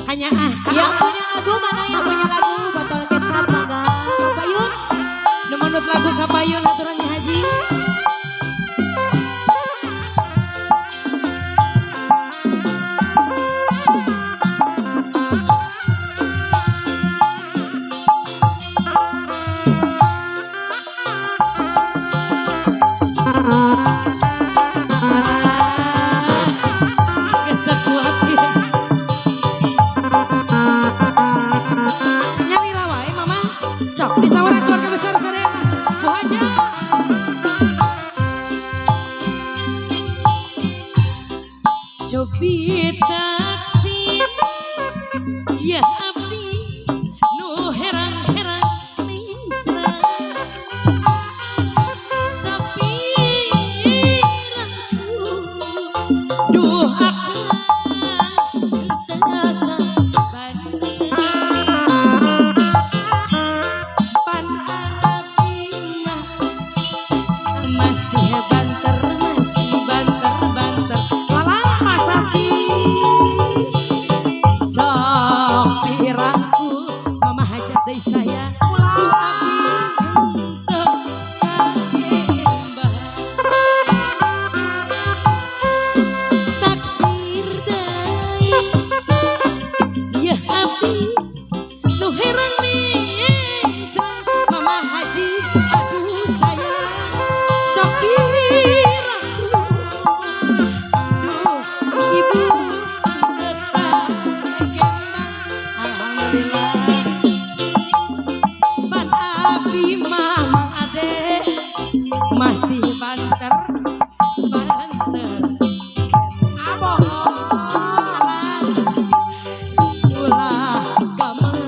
Hanya Yang punya lagu mana yang punya lagu botol kecap mangga Kabayun. menurut lagu Kabayun aturannya Haji. Geus teu kuat ieu. Nyalila wae mama. Sok disawara keluarga besar sadayana. Bu Haja. Cobi taksi ya abdi nu herang-herang mincra sapirangku duh akang teka banding pan abdi mah masih banter lalang Masa sih? sok pirangku mama hajat deui saya ku abdi henteu kaembah taksir deui ieu abdi nu heran mincra mama haji aduh sayang sok pirangku aduh ibu alhamdulillah pan abdi mah mang ade masih banter Aboh. sulah gamang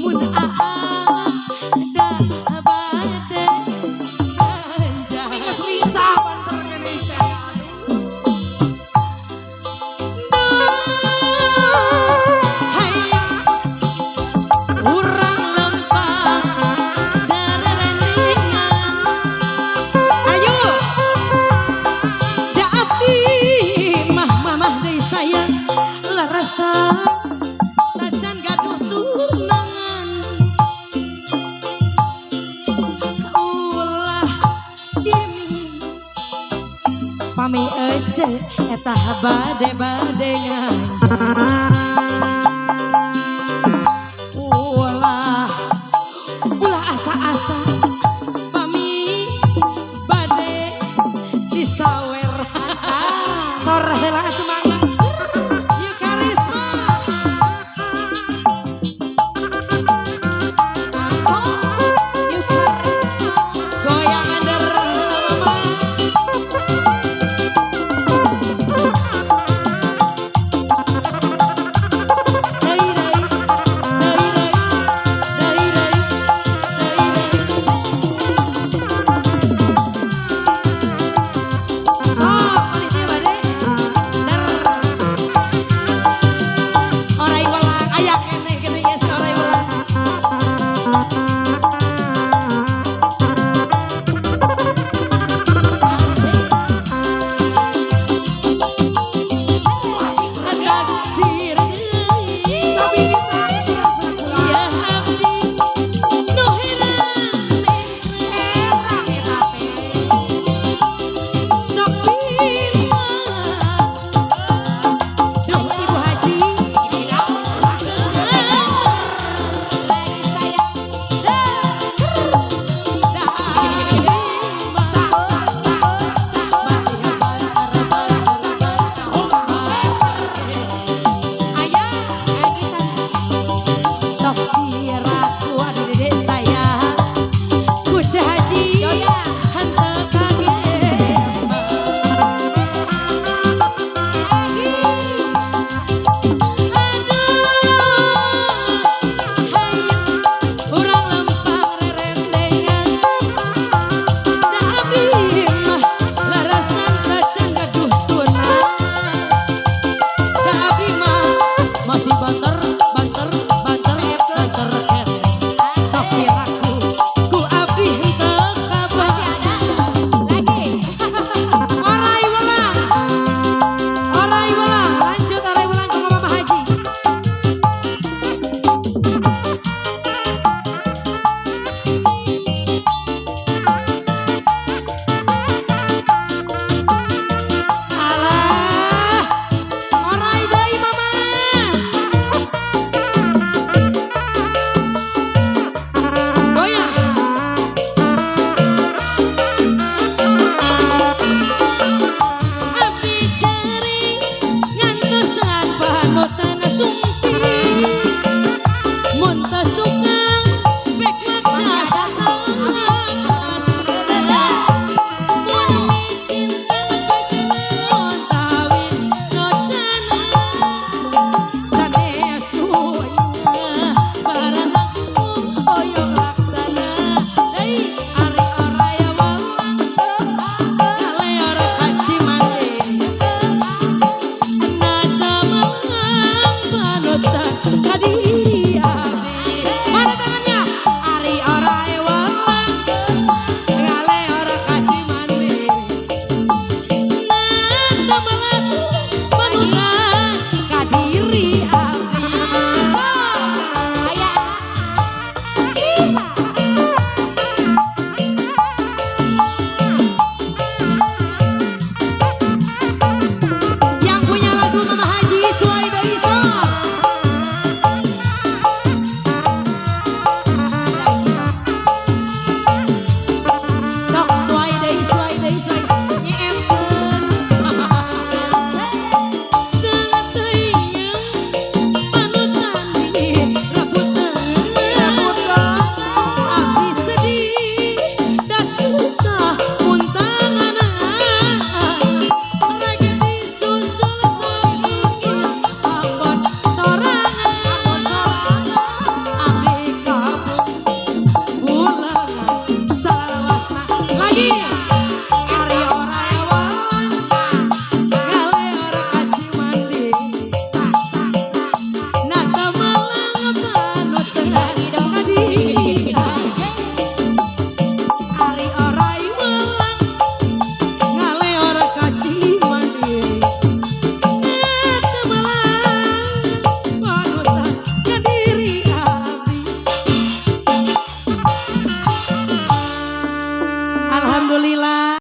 mun aa da bade anjay Geus lincah banter geuning teh. hayang urang lempang dararandingan ayo da abdi mah mamah deui sayang larasa tacan gaduh tunangan ulah ini pami ece eta bade nganjang